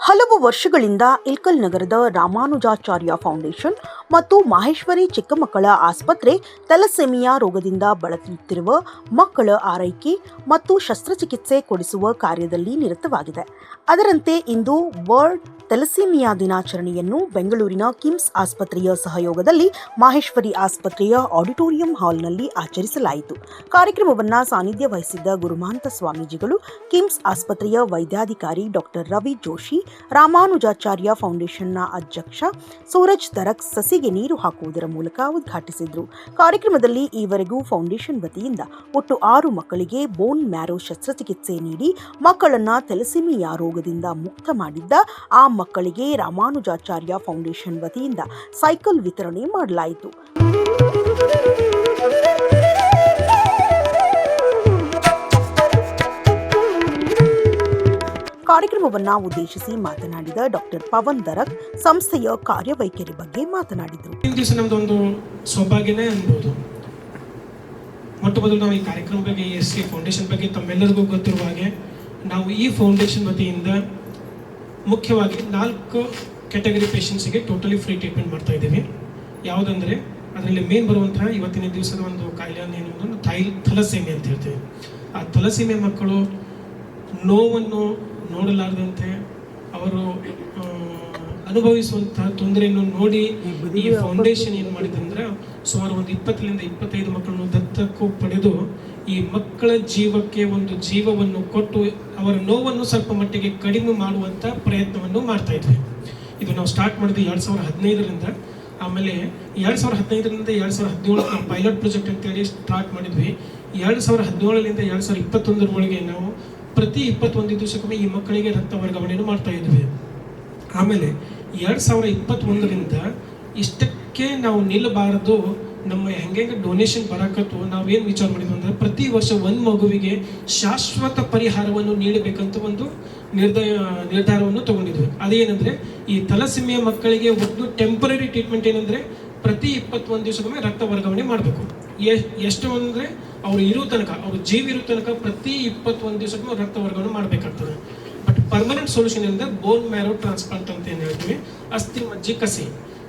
ಹಲವು ವರ್ಷಗಳಿಂದ ಇಲ್ಕಲ್ ನಗರದ ರಾಮಾನುಜಾಚಾರ್ಯ ಫೌಂಡೇಶನ್ ಮತ್ತು ಮಾಹೇಶ್ವರಿ ಚಿಕ್ಕಮಕ್ಕಳ ಆಸ್ಪತ್ರೆ ಥಲಸೆಮಿಯಾ ರೋಗದಿಂದ ಬಳಲುತ್ತಿರುವ ಮಕ್ಕಳ ಆರೈಕೆ ಮತ್ತು ಶಸ್ತ್ರಚಿಕಿತ್ಸೆ ಕೊಡಿಸುವ ಕಾರ್ಯದಲ್ಲಿ ನಿರತವಾಗಿದೆ. ಅದರಂತೆ ಇಂದು ವರ್ಲ್ಡ್ ಥಲಸೆಮಿಯಾ ದಿನಾಚರಣೆಯನ್ನು ಬೆಂಗಳೂರಿನ ಕಿಮ್ಸ್ ಆಸ್ಪತ್ರೆಯ ಸಹಯೋಗದಲ್ಲಿ ಮಾಹೇಶ್ವರಿ ಆಸ್ಪತ್ರೆಯ ಆಡಿಟೋರಿಯಂ ಹಾಲ್ನಲ್ಲಿ ಆಚರಿಸಲಾಯಿತು. ಕಾರ್ಯಕ್ರಮವನ್ನು ಸಾನ್ನಿಧ್ಯ ವಹಿಸಿದ್ದ ಗುರುಮಹಂತ ಸ್ವಾಮೀಜಿಗಳು, ಕಿಮ್ಸ್ ಆಸ್ಪತ್ರೆಯ ವೈದ್ಯಾಧಿಕಾರಿ ಡಾಕ್ಟರ್ ರವಿ ಜೋಶಿ, ರಾಮಾನುಜಾಚಾರ್ಯ ಫೌಂಡೇಶನ್ನ ಅಧ್ಯಕ್ಷ ಸೂರಜ್ ತರಕ್ ಸಸಿಗೆ ನೀರು ಹಾಕುವುದರ ಮೂಲಕ ಉದ್ಘಾಟಿಸಿದರು. ಕಾರ್ಯಕ್ರಮದಲ್ಲಿ ಈವರೆಗೂ ಫೌಂಡೇಶನ್ ವತಿಯಿಂದ ಒಟ್ಟು 6 ಮಕ್ಕಳಿಗೆ ಬೋನ್ ಮ್ಯಾರೋ ಶಸ್ತ್ರಚಿಕಿತ್ಸೆ ನೀಡಿ ಮಕ್ಕಳನ್ನ ಥಲಸೆಮಿಯಾ ರೋಗದಿಂದ ಮುಕ್ತ ಮಾಡಿದ್ದ ಆ ಮಕ್ಕಳಿಗೆ ರಾಮಾನುಜಾಚಾರ್ಯ ಫೌಂಡೇಶನ್ ವತಿಯಿಂದ ಸೈಕಲ್ ವಿತರಣೆ ಮಾಡಲಾಯಿತು. ಕಾರ್ಯಕ್ರಮವನ್ನು ಉದ್ದೇಶಿಸಿ ಮಾತನಾಡಿದ ಡಾಕ್ಟರ್ ಪವನ್ ದರಕ್ ಸಂಸ್ಥೆಯ ಕಾರ್ಯವೈಖರಿ ಬಗ್ಗೆ ಮಾತನಾಡಿದರು. ನಮ್ದೊಂದು ಸೌಭಾಗ್ಯನೇ ಅನ್ಬೋದು. ಮೊಟ್ಟ ಮೊದಲು ನಾವು ಈ ಕಾರ್ಯಕ್ರಮ ಬಗ್ಗೆ, SC ಫೌಂಡೇಶನ್ ಬಗ್ಗೆ ತಮ್ಮೆಲ್ಲರಿಗೂ ಗೊತ್ತಿರುವ ಹಾಗೆ ನಾವು ಈ ಫೌಂಡೇಶನ್ ವತಿಯಿಂದ ಮುಖ್ಯವಾಗಿ 4 ಕ್ಯಾಟಗರಿ ಪೇಷಂಟ್ಸಿಗೆ ಟೋಟಲಿ ಫ್ರೀ ಟ್ರೀಟ್ಮೆಂಟ್ ಮಾಡ್ತಾ ಇದ್ದೀವಿ. ಯಾವುದಂದರೆ ಅದರಲ್ಲಿ ಮೇನ್ ಬರುವಂತಹ ಇವತ್ತಿನ ದಿವಸದ ಒಂದು ಕಾಯಿಲೆ ಏನು ಥಲಸೆಮಿಯಾ ಅಂತ ಹೇಳ್ತೀವಿ. ಆ ಥಲಸೆಮಿಯಾ ಮಕ್ಕಳು ನೋವನ್ನು ನೋಡಲಾರದಂತೆ ಅವರು ಅನುಭವಿಸುವಂತಹ ತೊಂದರೆಯನ್ನು ನೋಡಿ ಈ ಫೌಂಡೇಶನ್ ಏನು ಮಾಡಿದಂದ್ರೆ ಸುಮಾರು ಒಂದು 20ರಿಂದ 25 ಮಕ್ಕಳನ್ನು ದತ್ತಕ್ಕೂ ಪಡೆದು ಈ ಮಕ್ಕಳ ಜೀವಕ್ಕೆ ಒಂದು ಜೀವವನ್ನು ಕೊಟ್ಟು ಅವರ ನೋವನ್ನು ಸ್ವಲ್ಪ ಮಟ್ಟಿಗೆ ಕಡಿಮೆ ಮಾಡುವಂಥ ಪ್ರಯತ್ನವನ್ನು ಮಾಡ್ತಾ ಇದ್ವಿ. ಇದು ನಾವು ಸ್ಟಾರ್ಟ್ ಮಾಡಿದ್ವಿ 2015ರಿಂದ. ಆಮೇಲೆ 2015ರಿಂದ 2017 ನಾವು ಪೈಲಟ್ ಪ್ರಾಜೆಕ್ಟ್ ಅಂತೇಳಿ ಸ್ಟಾರ್ಟ್ ಮಾಡಿದ್ವಿ. 2017ರಿಂದ 2021 ನಾವು ಪ್ರತಿ 21 ದಿವಸಕ್ಕೊಮ್ಮೆ ಈ ಮಕ್ಕಳಿಗೆ ರಕ್ತ ವರ್ಗಾವಣೆಯನ್ನು ಮಾಡ್ತಾ ಇದ್ವಿ. ಆಮೇಲೆ 2021ರಿಂದ ಇಷ್ಟಕ್ಕೆ ನಾವು ನಿಲ್ಲಬಾರದು, ನಮ್ಮ ಹೆಂಗೆ ಡೊನೇಷನ್ ಬರಕತ್ತು ನಾವೇನು ವಿಚಾರ ಮಾಡಿದ್ವಿ ಅಂದರೆ ಪ್ರತಿ ವರ್ಷ ಒಂದು ಮಗುವಿಗೆ ಶಾಶ್ವತ ಪರಿಹಾರವನ್ನು ನೀಡಬೇಕಂತ ಒಂದು ನಿರ್ಧಾರವನ್ನು ತಗೊಂಡಿದ್ವಿ. ಅದೇನೆಂದರೆ ಈ ಥಲಸೆಮಿಯಾ ಮಕ್ಕಳಿಗೆ ಒಂದು ಟೆಂಪರರಿ ಟ್ರೀಟ್ಮೆಂಟ್ ಏನಂದರೆ ಪ್ರತಿ 21 ದಿವಸಕ್ಕೊಮ್ಮೆ ರಕ್ತ ವರ್ಗಾವಣೆ ಮಾಡಬೇಕು. ಎಷ್ಟು ಅಂದರೆ ಅವ್ರು ಇರೋ ತನಕ, ಅವ್ರ ಜೀವ ಇರೋ ತನಕ ಪ್ರತಿ 21 ದಿವಸಕ್ಕೂ ರಕ್ತ ವರ್ಗಾವಣೆ ಮಾಡಬೇಕಾಗ್ತದೆ. ಬಟ್ ಪರ್ಮನೆಂಟ್ ಸೊಲ್ಯೂಷನ್ ಅಂದರೆ ಬೋನ್ ಮ್ಯಾರೋ ಟ್ರಾನ್ಸ್ಪ್ಲಾಂಟ್ ಅಂತ ಏನು ಹೇಳ್ತೀವಿ, ಅಸ್ಥಿ ಮಜ್ಜೆ ಕಸಿ.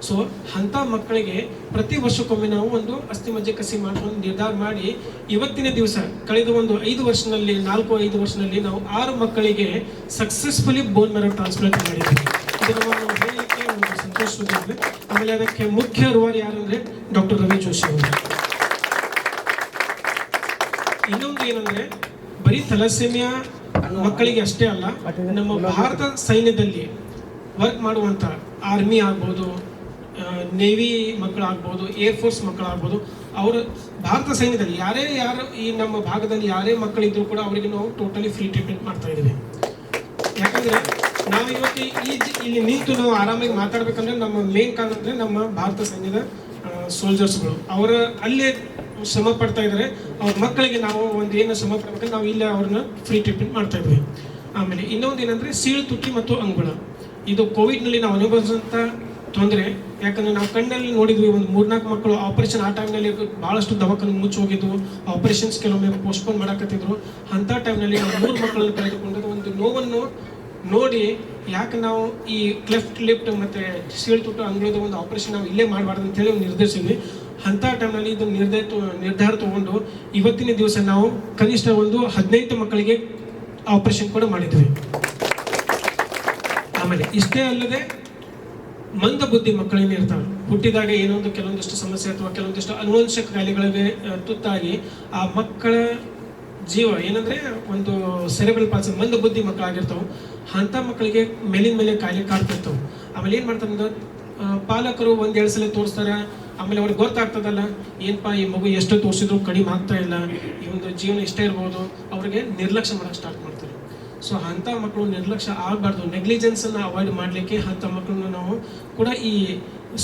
ಸೊ ಅಂಥ ಮಕ್ಕಳಿಗೆ ಪ್ರತಿ ವರ್ಷಕ್ಕೊಮ್ಮೆ ನಾವು ಒಂದು ಅಸ್ಥಿ ಮಜ್ಜೆ ಕಸಿ ಮಾಡ್ಕೊಂಡು ನಿರ್ಧಾರ ಮಾಡಿ ಇವತ್ತಿನ ದಿವಸ ಕಳೆದ ಒಂದು 5 ವರ್ಷದಲ್ಲಿ 4-5 ವರ್ಷದಲ್ಲಿ ನಾವು 6 ಮಕ್ಕಳಿಗೆ ಸಕ್ಸಸ್ಫುಲಿ ಬೋನ್ ಮ್ಯಾರೋ ಟ್ರಾನ್ಸ್ಪ್ಲಾಂಟ್ ಮಾಡಿದ್ದೀವಿ. ಇದನ್ನು ನಾವು ಹೇಳಲಿಕ್ಕೆ ಒಂದು ಸಂತೋಷವಾಗಿದೆ. ಆಮೇಲೆ ಅದಕ್ಕೆ ಮುಖ್ಯ ರೂವಾರಿ ಯಾರು ಅಂದರೆ ಡಾಕ್ಟರ್ ರವಿ ಜೋಶಿ ಅವರು. ಇನ್ನೊಂದು ಏನಂದ್ರೆ ಬರೀ ಥಲಸೆಮಿಯಾ ಮಕ್ಕಳಿಗೆ ಅಷ್ಟೇ ಅಲ್ಲ, ನಮ್ಮ ಭಾರತ ಸೈನ್ಯದಲ್ಲಿ ವರ್ಕ್ ಮಾಡುವಂತ ಆರ್ಮಿ ಆಗ್ಬೋದು, ನೇವಿ ಮಕ್ಕಳಾಗ್ಬೋದು, ಏರ್ಫೋರ್ಸ್ ಮಕ್ಕಳಾಗ್ಬೋದು, ಅವರು ಭಾರತ ಸೈನ್ಯದಲ್ಲಿ ಯಾರು ಈ ನಮ್ಮ ಭಾಗದಲ್ಲಿ ಯಾರೇ ಮಕ್ಕಳಿದ್ರು ಕೂಡ ಅವರಿಗೆ ನಾವು ಟೋಟಲಿ ಫ್ರೀ ಟ್ರೀಟ್ಮೆಂಟ್ ಮಾಡ್ತಾ ಇದ್ದೀವಿ. ಯಾಕಂದ್ರೆ ನಾವು ಇವತ್ತು ಇಲ್ಲಿ ನಿಂತು ನಾವು ಆರಾಮಾಗಿ ಮಾತಾಡ್ಬೇಕಂದ್ರೆ ನಮ್ಮ ಮೇನ್ ಕಾರಣ ಅಂದ್ರೆ ನಮ್ಮ ಭಾರತ ಸೈನ್ಯದ ಸೋಲ್ಜರ್ಸ್ಗಳು ಅವರ ಅಲ್ಲೇ ಶ್ರಮ ಪಡ್ತಾ ಇದ್ದಾರೆ. ಅವ್ರ ಮಕ್ಕಳಿಗೆ ನಾವು ಒಂದು ಏನು ಶ್ರಮ ಪಡ್ಬೇಕಂದ್ರೆ ನಾವು ಇಲ್ಲೇ ಅವ್ರನ್ನ ಫ್ರೀ ಟ್ರೀಟ್ಮೆಂಟ್ ಮಾಡ್ತಾ ಇದ್ವಿ. ಆಮೇಲೆ ಇನ್ನೊಂದು ಏನಂದ್ರೆ ಸೀಳು ತುಟಿ ಮತ್ತು ಅಂಗುಳ, ಇದು ಕೋವಿಡ್ನಲ್ಲಿ ನಾವು ಅನುಭವಿಸಿದಂಥ ತೊಂದರೆ. ಯಾಕಂದ್ರೆ ನಾವು ಕಣ್ಣಲ್ಲಿ ನೋಡಿದ್ವಿ ಒಂದು 3-4 ಮಕ್ಕಳು ಆಪರೇಷನ್ ಆ ಟೈಮ್ನಲ್ಲಿ ಭಾಳಷ್ಟು ದವಾಖಾನೆ ಮುಚ್ಚಿ ಹೋಗಿದ್ವು, ಆಪರೇಷನ್ಸ್ ಕೆಲವೊಮ್ಮೆ ಪೋಸ್ಟ್ಪೋನ್ ಮಾಡಕತ್ತಿದ್ರು. ಅಂಥ ಟೈಮ್ನಲ್ಲಿ ನಾವು 3 ಮಕ್ಕಳನ್ನು ಕಳೆದುಕೊಂಡದ್ದು ಒಂದು ನೋವನ್ನು ನೋಡಿ ಯಾಕೆ ನಾವು ಈ ಕ್ಲೆಫ್ಟ್ ಲಿಫ್ಟ್ ಮತ್ತು ಸೀಳು ತುಟ್ಟು ಅಂಗುಳದ ಒಂದು ಆಪರೇಷನ್ ನಾವು ಇಲ್ಲೇ ಮಾಡಬಾರ್ದು ಅಂತೇಳಿ ನಿರ್ಧರಿಸಿದ್ವಿ. ಅಂಥ ಟೈಮ್ನಲ್ಲಿ ಇದು ನಿರ್ಧಾರ ತಗೊಂಡು ಇವತ್ತಿನ ದಿವಸ ನಾವು ಕನಿಷ್ಠ ಒಂದು 18 ಮಕ್ಕಳಿಗೆ ಆಪರೇಷನ್ ಕೂಡ ಮಾಡಿದ್ವಿ. ಆಮೇಲೆ ಇಷ್ಟೇ ಅಲ್ಲದೆ ಮಂದ ಬುದ್ಧಿ ಮಕ್ಕಳೇನು ಇರ್ತಾವೆ, ಹುಟ್ಟಿದಾಗ ಕೆಲವೊಂದಿಷ್ಟು ಸಮಸ್ಯೆ ಅಥವಾ ಕೆಲವೊಂದಿಷ್ಟು ಅನುವಂಶಕ ಕಾಯಿಲೆಗಳಿಗೆ ತುತ್ತಾಗಿ ಆ ಮಕ್ಕಳ ಜೀವ ಏನಂದ್ರೆ ಒಂದು ಸೆರೆಬ್ರಲ್ ಪಾಲ್ಸಿ ಮಂದ ಬುದ್ಧಿ ಮಕ್ಕಳಾಗಿರ್ತಾವೆ. ಅಂಥ ಮಕ್ಕಳಿಗೆ ಮೇಲಿನ ಮೇಲೆ ಕಾಯಿಲೆ ಕಾಡ್ತಿರ್ತಾವೆ. ಆಮೇಲೆ ಏನು ಮಾಡ್ತಾರೆ ಅಂದ್ರೆ ಪಾಲಕರು 1-2 ಸಲ ತೋರಿಸ್ತಾರೆ. ಆಮೇಲೆ ಅವ್ರಿಗೆ ಗೊತ್ತಾಗ್ತದಲ್ಲ, ಏನಪ್ಪಾ ಈ ಮಗು ಎಷ್ಟು ತೋರಿಸಿದ್ರು ಕಡಿಮೆ ಆಗ್ತಾ ಇಲ್ಲ, ಈ ಒಂದು ಜೀವನ ಇಷ್ಟೇ ಇರ್ಬೋದು, ಅವ್ರಿಗೆ ನಿರ್ಲಕ್ಷ್ಯ ಮಾಡಕ್ಕೆ ಸ್ಟಾರ್ಟ್ ಮಾಡ್ತಾರೆ. ಸೊ ಅಂಥ ಮಕ್ಕಳು ನಿರ್ಲಕ್ಷ್ಯ ಆಗಬಾರ್ದು, ನೆಗ್ಲಿಜೆನ್ಸನ್ನು ಅವಾಯ್ಡ್ ಮಾಡಲಿಕ್ಕೆ ಅಂಥ ಮಕ್ಕಳನ್ನ ನಾವು ಕೂಡ ಈ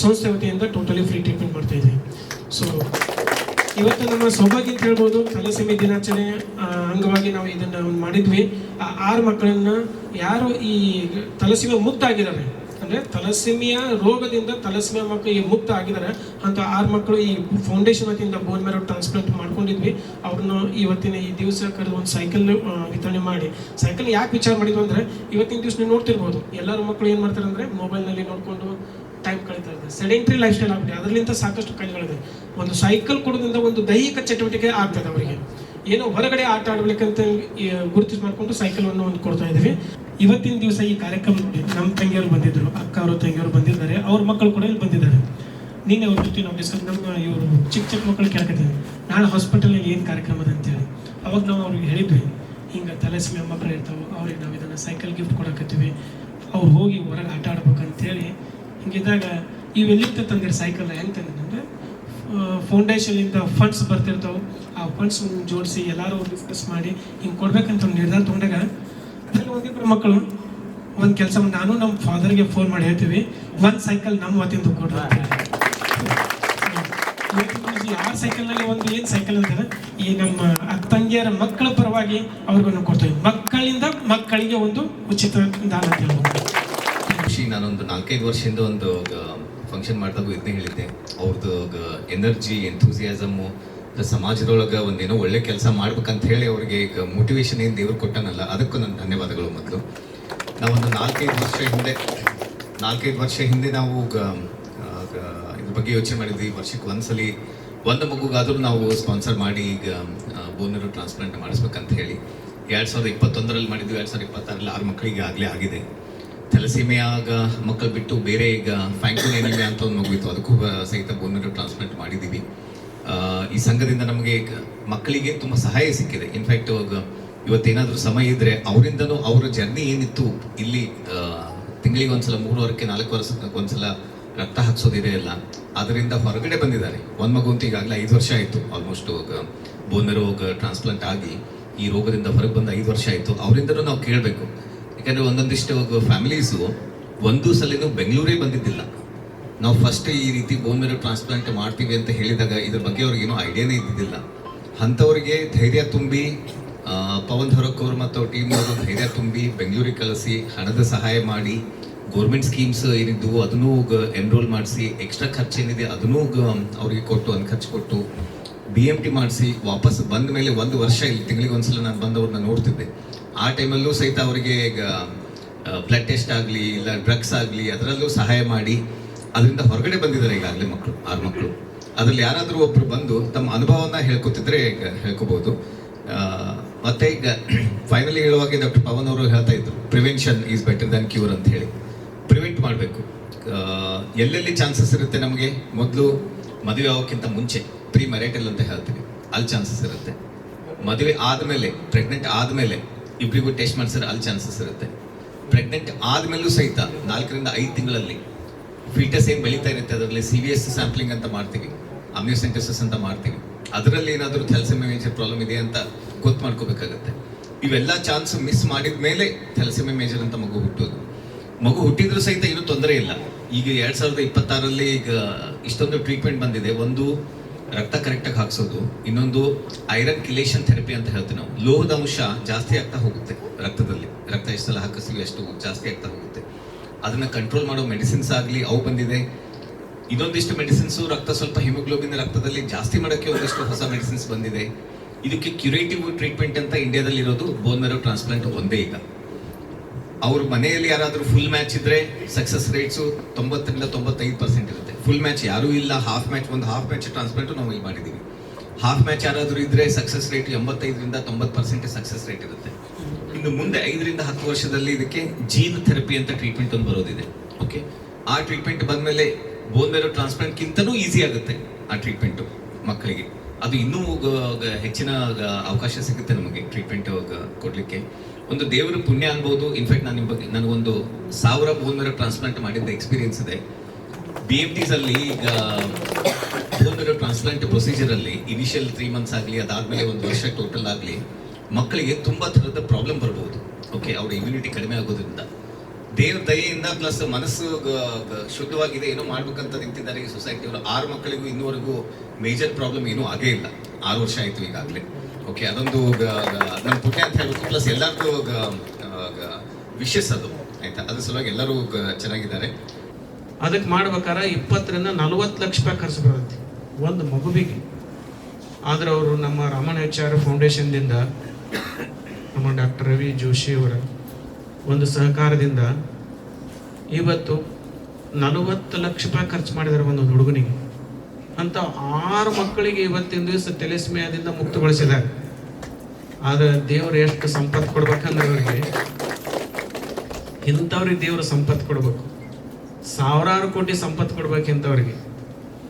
ಸಂಸ್ಥೆ ವತಿಯಿಂದ ಟೋಟಲಿ ಫ್ರೀ ಟ್ರೀಟ್ಮೆಂಟ್ ಮಾಡ್ತಾ ಇದ್ದೀವಿ. ಸೊ ಇವತ್ತು ನಮ್ಮ ಸೌಭಾಗ್ಯ ಅಂತ ಹೇಳ್ಬೋದು, ಥಲಸೆಮಿಯಾ ದಿನಾಚರಣೆ ಅಂಗವಾಗಿ ನಾವು ಇದನ್ನು ಮಾಡಿದ್ವಿ. ಆ 6 ಮಕ್ಕಳನ್ನ ಯಾರು ಈ ಥಲಸೆಮಿಯಾ ಮುಕ್ತ ಆಗಿದ್ದಾರೆ ಅಂದರೆ ತಲಸೆಮಿಯಾ ರೋಗದಿಂದ ತಲಸೆಮಿಯಾ ಮಕ್ಕಳು ಈ ಮುಕ್ತ ಆಗಿದ್ದಾರೆ ಅಂತ 6 ಮಕ್ಕಳು ಈ ಫೌಂಡೇಶನ್ ವತಿಯಿಂದ ಬೋನ್ ಮ್ಯಾರೋ ಟ್ರಾನ್ಸ್ಪ್ಲಾಂಟ್ ಮಾಡ್ಕೊಂಡಿದ್ವಿ. ಅವ್ರನ್ನ ಇವತ್ತಿನ ಈ ದಿವಸ ಕರೆದು ಒಂದು ಸೈಕಲ್ ವಿತರಣೆ ಮಾಡಿ, ಸೈಕಲ್ ಯಾಕೆ ವಿಚಾರ ಮಾಡಿದ್ವಿ ಅಂದರೆ ಇವತ್ತಿನ ದಿವಸ ನೀವು ನೋಡ್ತಿರ್ಬೋದು ಎಲ್ಲರೂ ಮಕ್ಕಳು ಏನು ಮಾಡ್ತಾರೆ ಅಂದರೆ ಮೊಬೈಲ್ನಲ್ಲಿ ನೋಡಿಕೊಂಡು ಟೈಮ್ ಕಳೀತಾ ಇದ್ದಾರೆ. ಸೆಡೆಂಟ್ರಿ ಲೈಫ್ ಸ್ಟೈಲ್ ಆಗ್ಬಿಟ್ಟು ಅದರಿಂದ ಸಾಕಷ್ಟು ಕಾಯಿಲೆಗಳಿದೆ. ಒಂದು ಸೈಕಲ್ ಕೊಡೋದ್ರಿಂದ ಒಂದು ದೈಹಿಕ ಚಟುವಟಿಕೆ ಆಗ್ತದೆ ಅವರಿಗೆ, ಏನೋ ಹೊರಗಡೆ ಆಟ ಆಡಬೇಕಂತ ಗುರುತಿಸಿ ಮಾಡಿಕೊಂಡು ಸೈಕಲನ್ನು ಒಂದು ಕೊಡ್ತಾ ಇದ್ದೀವಿ. ಇವತ್ತಿನ ದಿವಸ ಈ ಕಾರ್ಯಕ್ರಮ ನೋಡಿ ನಮ್ಮ ತಂಗಿಯವರು ಬಂದಿದ್ದರು, ಅಕ್ಕ ಅವರು ತಂಗಿಯವರು ಬಂದಿದ್ದಾರೆ, ಅವ್ರ ಮಕ್ಕಳು ಕೂಡ ಇಲ್ಲಿ ಬಂದಿದ್ದಾರೆ. ನೀನೆ ಅವ್ರ ಜೊತೆ ನಾವು ಡಿಸ್ಕಸ್ ನಮ್ಮ ಇವರು ಚಿಕ್ಕ ಮಕ್ಕಳು ಕೇಳಕತ್ತೀವಿ ನಾಳೆ ಹಾಸ್ಪಿಟಲಲ್ಲಿ ಏನು ಕಾರ್ಯಕ್ರಮ ಅದ ಅಂತೇಳಿ. ಅವಾಗ ನಾವು ಅವ್ರಿಗೆ ಹೇಳಿದ್ವಿ ಹಿಂಗೆ ತಲಸೆಮಿಯಾ ಮಕ್ಕಳು ಇರ್ತಾವೆ, ಅವ್ರಿಗೆ ನಾವು ಇದನ್ನು ಸೈಕಲ್ ಗಿಫ್ಟ್ ಕೊಡಕತ್ತೀವಿ, ಅವ್ರು ಹೋಗಿ ಹೊರಗೆ ಆಟ ಆಡ್ಬೇಕಂತೇಳಿ. ಹಿಂಗಿದ್ದಾಗ ಇವೆಲ್ಲಿಂದ ತಂದಿರಿ ಸೈಕಲ್ ಹೆಂಗೆ ತಂದಿದ್ರೆ ಫೌಂಡೇಶನಿಂದ ಫಂಡ್ಸ್ ಬರ್ತಿರ್ತಾವೆ, ಆ ಫಂಡ್ಸ್ ಜೋಡಿಸಿ ಎಲ್ಲರೂ ಡಿಸ್ಕಸ್ ಮಾಡಿ ಹಿಂಗೆ ಕೊಡ್ಬೇಕಂತ ಒಂದು ನಿರ್ಧಾರ ತೊಗೊಂಡಾಗ ಅದರಲ್ಲಿ ಒಂದಿಬ್ಬರು ಮಕ್ಕಳು ಒಂದು ಕೆಲಸ ನಾನು ನಮ್ಮ ಫಾದರ್ಗೆ ಫೋನ್ ಮಾಡಿ ಹೇಳ್ತೀವಿ ಒಂದು ಸೈಕಲ್ ನಮ್ಮ ವತಿಯಿಂದ ಕೊಡ್ರಿ ಅಂತ ಹೇಳಿ. 6 ಸೈಕಲ್ನಲ್ಲಿ ಒಂದು ಏನು ಸೈಕಲ್ ಅಂತಾರೆ ಈ ನಮ್ಮ ತಂಗಿಯರ ಮಕ್ಕಳ ಪರವಾಗಿ ಅವ್ರಿಗೂ ಕೊಡ್ತೇವೆ. ಮಕ್ಕಳಿಂದ ಮಕ್ಕಳಿಗೆ ಒಂದು ಉಚಿತ ದಾನ ಅಂತ ಹೇಳ್ಬೋದು. ನಾನೊಂದು 4-5 ವರ್ಷದಿಂದ ಒಂದು ಫಂಕ್ಷನ್ ಮಾಡಿದಾಗ ಇದನ್ನೇ ಹೇಳಿದ್ದೆ, ಅವ್ರದ್ದು ಎನರ್ಜಿ ಎಂಥೂಸಿಯಾಸಮು ಸಮಾಜದೊಳಗೆ ಒಂದೇನೋ ಒಳ್ಳೆ ಕೆಲಸ ಮಾಡ್ಬೇಕಂತ ಹೇಳಿ ಅವ್ರಿಗೆ ಈಗ ಮೋಟಿವೇಶನ್ ಏನು ದೇವ್ರು ಕೊಟ್ಟನಲ್ಲ, ಅದಕ್ಕೂ ನನ್ನ ಧನ್ಯವಾದಗಳು. ಮೊದಲು ನಾವೊಂದು 4-5 ವರ್ಷ ಹಿಂದೆ ನಾವು ಇದ್ರ ಬಗ್ಗೆ ಯೋಚನೆ ಮಾಡಿದ್ವಿ. ವರ್ಷಕ್ಕೆ ಒಂದ್ಸಲಿ ಒಂದು ಮಗುಗಾದರೂ ನಾವು ಸ್ಪಾನ್ಸರ್ ಮಾಡಿ ಈಗ ಬೋನ್ ಮ್ಯಾರೋ ಟ್ರಾನ್ಸ್ಪ್ಲಾಂಟ್ ಮಾಡಿಸ್ಬೇಕಂತ ಹೇಳಿ 2021ರಲ್ಲಿ ಮಾಡಿದ್ವಿ. 2026ರಲ್ಲಿ 6 ಮಕ್ಕಳಿಗೆ ಆಗಲೇ ಆಗಿದೆ. ಥೆಲಸೀಮಿಯಾಗ ಮಕ್ಕಳು ಬಿಟ್ಟು ಬೇರೆ ಈಗ ಫ್ಯಾಂಕೋನೇನಿಮಿಯಾ ಅಂತ ಒಂದು ಮಗುವಿತ್ತು, ಅದಕ್ಕೂ ಸಹಿತ ಬೋನ್ ಮ್ಯಾರೋ ಟ್ರಾನ್ಸ್ಪ್ಲಾಂಟ್ ಮಾಡಿದ್ದೀವಿ. ಈ ಸಂಘದಿಂದ ನಮಗೆ ಮಕ್ಕಳಿಗೆ ತುಂಬ ಸಹಾಯ ಸಿಕ್ಕಿದೆ. ಇನ್ಫ್ಯಾಕ್ಟ್ ಇವತ್ತೇನಾದರೂ ಸಮಯ ಇದ್ದರೆ ಅವರಿಂದನೂ ಅವರ ಜರ್ನಿ ಏನಿತ್ತು ಇಲ್ಲಿ ತಿಂಗಳಿಗೆ ಒಂದ್ಸಲ 3 ವಾರಕ್ಕೆ 4 ವರ್ಷಕ್ಕೆ ಒಂದ್ಸಲ ರಕ್ತ ಹಾಕ್ಸೋದಿದೆ ಎಲ್ಲ, ಅದರಿಂದ ಹೊರಗಡೆ ಬಂದಿದ್ದಾರೆ. ಒಂದು ಮಗು ಅಂತೂ ಈಗಾಗಲೇ 5 ವರ್ಷ ಆಯಿತು, ಆಲ್ಮೋಸ್ಟ್ ಬೋನ್ ಮ್ಯಾರೋ ಟ್ರಾನ್ಸ್ಪ್ಲಾಂಟ್ ಆಗಿ ಈ ರೋಗದಿಂದ ಹೊರಗೆ ಬಂದು 5 ವರ್ಷ ಆಯಿತು. ಅವರಿಂದನೂ ನಾವು ಕೇಳಬೇಕು, ಯಾಕಂದರೆ ಒಂದೊಂದಿಷ್ಟು ಫ್ಯಾಮಿಲೀಸು ಒಂದು ಸಲಿನೂ ಬೆಂಗಳೂರೇ ಬಂದಿದ್ದಿಲ್ಲ. ನಾವು ಫಸ್ಟ್ ಈ ರೀತಿ ಬೋನ್ ಮ್ಯಾರೋ ಟ್ರಾನ್ಸ್ಪ್ಲಾಂಟ್ ಮಾಡ್ತೀವಿ ಅಂತ ಹೇಳಿದಾಗ ಇದ್ರ ಬಗ್ಗೆ ಅವ್ರಿಗೇನೋ ಐಡಿಯಾನೇ ಇದ್ದಿದ್ದಿಲ್ಲ. ಅಂಥವ್ರಿಗೆ ಧೈರ್ಯ ತುಂಬಿ ಪವನ್ ಹೊರಕ್ ಅವರು ಮತ್ತು ಅವ್ರ ಟೀಮ್ ಅವರು ಧೈರ್ಯ ತುಂಬಿ ಬೆಂಗಳೂರಿಗೆ ಕಳಿಸಿ ಹಣದ ಸಹಾಯ ಮಾಡಿ ಗೌರ್ಮೆಂಟ್ ಸ್ಕೀಮ್ಸ್ ಏನಿದ್ವು ಅದನ್ನೂ ಎನ್ರೋಲ್ ಮಾಡಿಸಿ, ಎಕ್ಸ್ಟ್ರಾ ಖರ್ಚು ಏನಿದೆ ಅದನ್ನೂ ಅವ್ರಿಗೆ ಕೊಟ್ಟು ಒಂದು ಖರ್ಚು ಕೊಟ್ಟು BMT ಮಾಡಿಸಿ ವಾಪಸ್ ಬಂದ ಮೇಲೆ 1 ವರ್ಷ ಇಲ್ಲಿ ತಿಂಗಳಿಗೆ ಒಂದ್ಸಲ ನಾನು ಬಂದವ್ರನ್ನ ನೋಡ್ತಿದ್ದೆ. ಆ ಟೈಮಲ್ಲೂ ಸಹಿತ ಅವರಿಗೆ ಈಗ ಬ್ಲಡ್ ಟೆಸ್ಟ್ ಆಗಲಿ ಇಲ್ಲ ಡ್ರಗ್ಸ್ ಆಗಲಿ ಅದರಲ್ಲೂ ಸಹಾಯ ಮಾಡಿ ಅದರಿಂದ ಹೊರಗಡೆ ಬಂದಿದ್ದಾರೆ ಈಗಾಗಲೇ ಮಕ್ಕಳು 6 ಮಕ್ಕಳು. ಅದರಲ್ಲಿ ಯಾರಾದರೂ ಒಬ್ಬರು ಬಂದು ತಮ್ಮ ಅನುಭವನ ಹೇಳ್ಕೊತಿದ್ರೆ ಈಗ ಹೇಳ್ಕೋಬಹುದು. ಮತ್ತೆ ಈಗ ಫೈನಲಿ ಹೇಳುವಾಗ ಡಾಕ್ಟರ್ ಪವನ್ ಅವರು ಹೇಳ್ತಾ ಇದ್ರು prevention is better than cure ಅಂತ ಹೇಳಿ. ಪ್ರಿವೆಂಟ್ ಮಾಡಬೇಕು. ಎಲ್ಲೆಲ್ಲಿ ಚಾನ್ಸಸ್ ಇರುತ್ತೆ ನಮಗೆ, ಮೊದಲು ಮದುವೆ ಆಗೋಕ್ಕಿಂತ ಮುಂಚೆ ಪ್ರೀ ಮ್ಯಾರಿಟಲ್ ಅಂತ ಹೇಳ್ತೀವಿ, ಅಲ್ಲಿ ಚಾನ್ಸಸ್ ಇರುತ್ತೆ. ಮದುವೆ ಆದಮೇಲೆ ಪ್ರೆಗ್ನೆಂಟ್ ಆದಮೇಲೆ ಇಬ್ಬರಿಗೂ ಟೆಸ್ಟ್ ಮಾಡಿಸಿದ್ರೆ ಅಲ್ಲಿ ಚಾನ್ಸಸ್ ಇರುತ್ತೆ. ಪ್ರೆಗ್ನೆಂಟ್ ಆದಮೇಲೂ ಸಹಿತ 4ರಿಂದ 5 ತಿಂಗಳಲ್ಲಿ ಫೀಟಸ್ ಏನು ಬೆಳೀತಾ ಇರುತ್ತೆ ಅದರಲ್ಲಿ CVS ಸ್ಯಾಂಪ್ಲಿಂಗ್ ಅಂತ ಮಾಡ್ತೀವಿ, ಅಮ್ನಿಯೋಸೆಂಟೆಸಿಸ್ ಅಂತ ಮಾಡ್ತೀವಿ. ಅದರಲ್ಲಿ ಏನಾದರೂ ಥೆಲಸೆಮಿಯಾ ಮೇಜರ್ ಪ್ರಾಬ್ಲಮ್ ಇದೆ ಅಂತ ಗೊತ್ತು ಮಾಡ್ಕೋಬೇಕಾಗತ್ತೆ. ಇವೆಲ್ಲ ಚಾನ್ಸ್ ಮಿಸ್ ಮಾಡಿದ ಮೇಲೆ ಥೆಲಸೆಮಿಯಾ ಮೇಜರ್ ಅಂತ ಮಗು ಹುಟ್ಟೋದು. ಮಗು ಹುಟ್ಟಿದ್ರೂ ಸಹಿತ ಏನೂ ತೊಂದರೆ ಇಲ್ಲ. ಈಗ 2026ರಲ್ಲಿ ಈಗ ಇಷ್ಟೊಂದು ಟ್ರೀಟ್ಮೆಂಟ್ ಬಂದಿದೆ. ಒಂದು ರಕ್ತ ಕರೆಕ್ಟಾಗಿ ಹಾಕ್ಸೋದು, ಇನ್ನೊಂದು ಐರನ್ ಕಿಲೇಷನ್ ಥೆರಪಿ ಅಂತ ಹೇಳ್ತೀವಿ ನಾವು. ಲೋಹದ ಅಂಶ ಜಾಸ್ತಿ ಆಗ್ತಾ ಹೋಗುತ್ತೆ ರಕ್ತದಲ್ಲಿ, ರಕ್ತ ಎಷ್ಟೆಲ್ಲ ಹಾಕಿಸ್ತೀವಿ ಅಷ್ಟು ಜಾಸ್ತಿ ಆಗ್ತಾ ಹೋಗುತ್ತೆ. ಅದನ್ನ ಕಂಟ್ರೋಲ್ ಮಾಡೋ ಮೆಡಿಸಿನ್ಸ್ ಆಗಲಿ ಅವು ಬಂದಿದೆ. ಇದೊಂದಿಷ್ಟು ಮೆಡಿಸಿನ್ಸು ರಕ್ತ ಸ್ವಲ್ಪ ಹಿಮೋಗ್ಲೋಬಿನ್ ರಕ್ತದಲ್ಲಿ ಜಾಸ್ತಿ ಮಾಡೋಕ್ಕೆ ಒಂದಿಷ್ಟು ಹೊಸ ಮೆಡಿಸಿನ್ಸ್ ಬಂದಿದೆ. ಇದಕ್ಕೆ ಕ್ಯೂರೇಟಿವ್ ಟ್ರೀಟ್ಮೆಂಟ್ ಅಂತ ಇಂಡಿಯಾದಲ್ಲಿ ಇರೋದು ಬೋನ್ ಮ್ಯಾರೋ ಟ್ರಾನ್ಸ್ಪ್ಲಾಂಟ್ ಒಂದೇ. ಈಗ ಅವ್ರ ಮನೆಯಲ್ಲಿ ಯಾರಾದರೂ ಫುಲ್ ಮ್ಯಾಚ್ ಇದ್ರೆ ಸಕ್ಸಸ್ ರೇಟ್ಸು 90ರಿಂದ 95% ಇರುತ್ತೆ. ಫುಲ್ ಮ್ಯಾಚ್ ಯಾರೂ ಇಲ್ಲ, ಹಾಫ್ ಮ್ಯಾಚ್ ಟ್ರಾನ್ಸ್ಪ್ಲಾಂಟ್ ನಾವು ಇಲ್ಲಿ ಮಾಡಿದ್ದೀವಿ. ಹಾಫ್ ಮ್ಯಾಚ್ ಯಾರಾದರೂ ಇದ್ರೆ ಸಕ್ಸಸ್ ರೇಟ್ 85ರಿಂದ 90% ಸಕ್ಸಸ್ ರೇಟ್ ಇರುತ್ತೆ. ಇನ್ನು ಮುಂದೆ 5ರಿಂದ 10 ವರ್ಷದಲ್ಲಿ ಇದಕ್ಕೆ ಜೀನ್ ಥೆರಪಿ ಅಂತ ಟ್ರೀಟ್ಮೆಂಟ್ ಒಂದು ಬರೋದಿದೆ. ಓಕೆ, ಆ ಟ್ರೀಟ್ಮೆಂಟ್ ಬಂದಮೇಲೆ ಬೋನ್ ಮ್ಯಾರೋ ಟ್ರಾನ್ಸ್ಪ್ಲಾಂಟ್ಗಿಂತನೂ ಈಸಿ ಆಗುತ್ತೆ ಆ ಟ್ರೀಟ್ಮೆಂಟು ಮಕ್ಕಳಿಗೆ. ಅದು ಇನ್ನೂ ಹೆಚ್ಚಿನ ಅವಕಾಶ ಸಿಗುತ್ತೆ ನಮಗೆ ಟ್ರೀಟ್ಮೆಂಟ್ ಕೊಡಲಿಕ್ಕೆ. ಒಂದು ದೇವರ ಪುಣ್ಯ ಅನ್ಬೋದು. ಇನ್ಫ್ಯಾಕ್ಟ್ ನಾನು ನಿಮ್ಮ ಬಗ್ಗೆ ನನಗೊಂದು 1000 ಬೋನ್ ಮ್ಯಾರೋ ಟ್ರಾನ್ಸ್ಪ್ಲಾಂಟ್ ಮಾಡಿದ್ದ ಎಕ್ಸ್ಪೀರಿಯನ್ಸ್ ಇದೆ. BMTs ಅಲ್ಲಿ ಈಗ ಬೋನ್ ಮ್ಯಾರೋ ಟ್ರಾನ್ಸ್ಪ್ಲಾಂಟ್ ಪ್ರೊಸೀಜರಲ್ಲಿ ಇನಿಷಿಯಲ್ 3 ಮಂತ್ಸ್ ಆಗಲಿ ಅದಾದಮೇಲೆ 1 ವರ್ಷ ಟೋಟಲ್ ಆಗಲಿ ಮಕ್ಕಳಿಗೆ ತುಂಬ ಥರದ ಪ್ರಾಬ್ಲಮ್ ಬರ್ಬೋದು. ಓಕೆ, ಅವ್ರ ಇಮ್ಯುನಿಟಿ ಕಡಿಮೆ ಆಗೋದ್ರಿಂದ ದೇವ್ರ ದಯೆಯಿಂದ ಪ್ಲಸ್ ಮನಸ್ಸು ಶುದ್ಧವಾಗಿದೆ, ಏನೋ ಮಾಡ್ಬೇಕಂತ ನಿಂತಿದ್ದಾರೆ ಈ ಸೊಸೈಟಿಯವರು. 6 ಮಕ್ಕಳಿಗೂ ಇನ್ನೂವರೆಗೂ ಮೇಜರ್ ಪ್ರಾಬ್ಲಮ್ ಏನೂ ಆಗೇ ಇಲ್ಲ. 6 ವರ್ಷ ಆಯಿತು ಈಗಾಗಲೇ. ಓಕೆ, ಅದೊಂದು ನಮ್ಮ ಪುಣ್ಯ ಅಂತ ಹೇಳ್ಬೇಕು. ಪ್ಲಸ್ ಎಲ್ಲರಿಗೂ ವಿಶಸ್ ಅದು ಆಯ್ತಾ. ಅದ್ರ ಸಲುವಾಗಿ ಎಲ್ಲರೂ ಚೆನ್ನಾಗಿದ್ದಾರೆ. ಅದಕ್ಕೆ ಮಾಡ್ಬೇಕಾದ್ರೆ 20 ರಿಂದ 40 ಲಕ್ಷ ರೂಪಾಯಿ ಖರ್ಚು ಬರುತ್ತೆ ಒಂದು ಮಗುವಿಗೆ. ಆದ್ರೆ ಅವರು ನಮ್ಮ ರಾಮಣ್ಣ HR ಫೌಂಡೇಶನ್ದಿಂದ ನಮ್ಮ ಡಾಕ್ಟರ್ ರವಿ ಜೋಶಿ ಅವರ ಒಂದು ಸಹಕಾರದಿಂದ ಇವತ್ತು 40 ಲಕ್ಷ ರೂಪಾಯಿ ಖರ್ಚು ಮಾಡಿದ್ದಾರೆ ಒಂದು ಹುಡುಗನಿಗೆ. ಅಂತ 6 ಮಕ್ಕಳಿಗೆ ಇವತ್ತಿನ ದಿವಸ ತೆಲೆಸ್ಮಿಯಾದಿಂದ ಮುಕ್ತಗೊಳಿಸಿದ್ದಾರೆ. ಆದ್ರೆ ದೇವರು ಎಷ್ಟು ಸಂಪತ್ತು ಕೊಡ್ಬೇಕಂದ್ರೆ ಅವ್ರಿಗೆ ಇಂಥವ್ರಿಗೆ ದೇವರು ಸಂಪತ್ತು ಕೊಡ್ಬೇಕು, ಸಾವಿರಾರು ಕೋಟಿ ಸಂಪತ್ತು ಕೊಡ್ಬೇಕು ಇಂಥವ್ರಿಗೆ.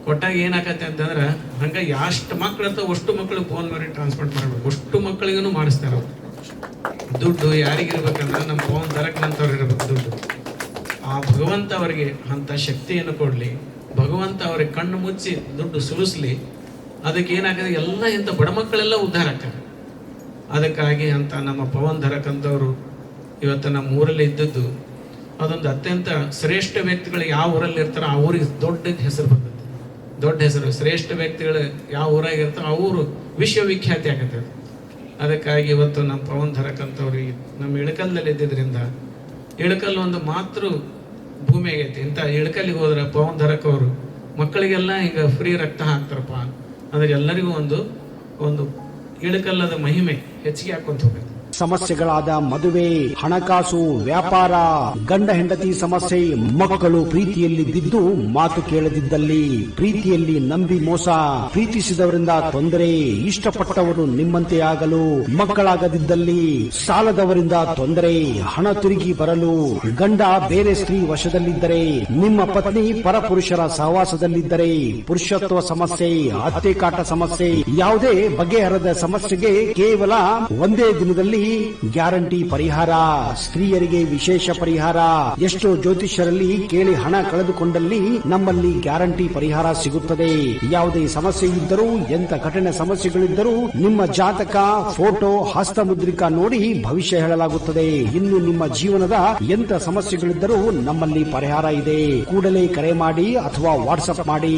ಕೊಟ್ಟಾಗ ಏನಾಗತ್ತೆ ಅಂತಂದ್ರೆ ಹಂಗೆ ಎಷ್ಟು ಮಕ್ಳು ಇರ್ತಾವೆ ಅಷ್ಟು ಮಕ್ಳಿಗೆ ಫೋನ್ ಮಾಡಿ ಟ್ರಾನ್ಸ್ಪೋರ್ಟ್ ಮಾಡಬೇಕು, ಅಷ್ಟು ಮಕ್ಕಳಿಗೂ ಮಾಡಿಸ್ತಾರೆ ಅವ್ರು. ದುಡ್ಡು ಯಾರಿಗಿರ್ಬೇಕಂದ್ರೆ ನಮ್ಮ ಫೋನ್ ದರಕ್ನಂತವ್ರು ಇರ್ಬೇಕು ದುಡ್ಡು. ಆ ಭಗವಂತ ಅವರಿಗೆ ಅಂಥ ಶಕ್ತಿಯನ್ನು ಕೊಡಲಿ, ಭಗವಂತ ಅವ್ರಿಗೆ ಕಣ್ಣು ಮುಚ್ಚಿ ದುಡ್ಡು ಸುರಿಸ್ಲಿ. ಅದಕ್ಕೆ ಏನಾಗಿದೆ ಎಲ್ಲ ಇಂಥ ಬಡ ಮಕ್ಕಳೆಲ್ಲ ಉದ್ಧಾರ ಆಗ್ತಾರೆ. ಅದಕ್ಕಾಗಿ ಅಂತ ನಮ್ಮ ಪವನ್ ಧರಕ್ ಅಂತವರು ಇವತ್ತು ನಮ್ಮ ಊರಲ್ಲಿ ಇದ್ದದ್ದು ಅದೊಂದು ಅತ್ಯಂತ ಶ್ರೇಷ್ಠ ವ್ಯಕ್ತಿಗಳು ಯಾವ ಊರಲ್ಲಿ ಇರ್ತಾರೋ ಆ ಊರಿಗೆ ದೊಡ್ಡ ಹೆಸರು ಬರ್ತದೆ. ದೊಡ್ಡ ಹೆಸರು ಶ್ರೇಷ್ಠ ವ್ಯಕ್ತಿಗಳು ಯಾವ ಊರಾಗ ಇರ್ತಾರೋ ಆ ಊರು ವಿಶ್ವವಿಖ್ಯಾತಿ ಆಗತ್ತೆ. ಅದಕ್ಕಾಗಿ ಇವತ್ತು ನಮ್ಮ ಪವನ್ ಧರಕ್ ಅಂತವ್ರಿಗೆ ನಮ್ಮ ಇಳಕಲ್ದಲ್ಲಿ ಇದ್ದಿದ್ದರಿಂದ ಇಳಕಲ್ ಒಂದು ಮಾತೃ ಭೂಮಿ ಆಗೈತಿ. ಇಂಥ ಇಳಕಲ್ಲಿಗೆ ಹೋದ್ರೆ ಪವನ್ ಧರಕ್ ಅವರು ಮಕ್ಕಳಿಗೆಲ್ಲ ಹಿಂಗೆ ಫ್ರೀ ರಕ್ತ ಹಾಕ್ತಾರಪ್ಪ ಅಂದ್ರೆ ಎಲ್ಲರಿಗೂ ಒಂದು ಇಳಕಲ್ಲದ ಮಹಿಮೆ ಹೆಚ್ಚಿಗೆ ಹಾಕೊಂತ ಹೋಗುತ್ತೆ. ಸಮಸ್ಯೆಗಳಾದ ಮದುವೆ, ಹಣಕಾಸು, ವ್ಯಾಪಾರ, ಗಂಡ ಹೆಂಡತಿ ಸಮಸ್ಯೆ, ಮಕ್ಕಳು ಪ್ರೀತಿಯಲ್ಲಿ ಬಿದ್ದು ಮಾತು ಕೇಳದಿದ್ದಲ್ಲಿ, ಪ್ರೀತಿಯಲ್ಲಿ ನಂಬಿ ಮೋಸ, ಪ್ರೀತಿಸಿದವರಿಂದ ತೊಂದರೆ, ಇಷ್ಟಪಟ್ಟವರು ನಿಮ್ಮಂತೆ ಆಗಲು ಮಕ್ಕಳಾಗದಿದ್ದಲ್ಲಿ, ಸಾಲದವರಿಂದ ತೊಂದರೆ, ಹಣ ತಿರುಗಿ ಬರಲು, ಗಂಡ ಬೇರೆ ಸ್ತ್ರೀ ವಶದಲ್ಲಿದ್ದರೆ, ನಿಮ್ಮ ಪತ್ನಿ ಪರಪುರುಷರ ಸಹವಾಸದಲ್ಲಿದ್ದರೆ, ಪುರುಷತ್ವ ಸಮಸ್ಯೆ, ಅತ್ತೆ ಕಾಟ ಸಮಸ್ಯೆ, ಯಾವುದೇ ಬಗೆಹರದ ಸಮಸ್ಯೆಗೆ ಕೇವಲ ಒಂದೇ ದಿನದಲ್ಲಿ ಗ್ಯಾರಂಟಿ ಪರಿಹಾರ. ಸ್ತ್ರೀಯರಿಗೆ ವಿಶೇಷ ಪರಿಹಾರ. ಎಷ್ಟೋ ಜ್ಯೋತಿಷ್ಯರಲ್ಲಿ ಕೇಳಿ ಹಣ ಕಳೆದುಕೊಂಡಲ್ಲಿ ನಮ್ಮಲ್ಲಿ ಗ್ಯಾರಂಟಿ ಪರಿಹಾರ ಸಿಗುತ್ತದೆ. ಯಾವುದೇ ಸಮಸ್ಯೆ ಇದ್ದರೂ, ಎಂತ ಕಠಿಣ ಸಮಸ್ಯೆಗಳಿದ್ದರೂ ನಿಮ್ಮ ಜಾತಕ, ಫೋಟೋ, ಹಸ್ತಮುದ್ರಿಕಾ ನೋಡಿ ಭವಿಷ್ಯ ಹೇಳಲಾಗುತ್ತದೆ. ಇನ್ನು ನಿಮ್ಮ ಜೀವನದ ಎಂತ ಸಮಸ್ಯೆಗಳಿದ್ದರೂ ನಮ್ಮಲ್ಲಿ ಪರಿಹಾರ ಇದೆ. ಕೂಡಲೇ ಕರೆ ಮಾಡಿ ಅಥವಾ ವಾಟ್ಸ್ಆಪ್ ಮಾಡಿ.